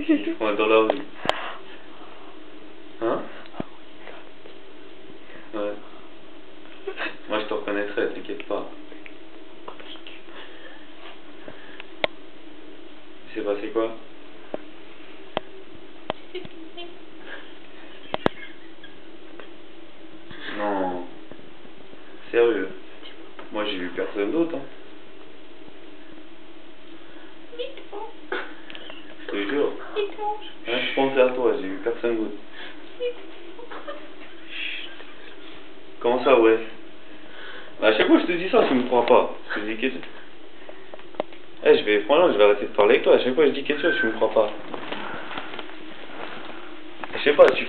Ils font dans la rue. Hein? Ouais. Moi je te reconnaîtrai, t'inquiète pas. Il s'est passé quoi? Non. Sérieux. Moi j'ai vu personne d'autre. Hein. Je te jure. Hein, je pensais à toi, j'ai vu personne d'autre. Comment ça, ouais? Bah, à chaque fois que je te dis ça, tu me crois pas. Je te dis quelque chose. Franchement, je vais arrêter de parler avec toi. À chaque fois que je dis quelque chose, tu me crois pas. Je sais pas, tu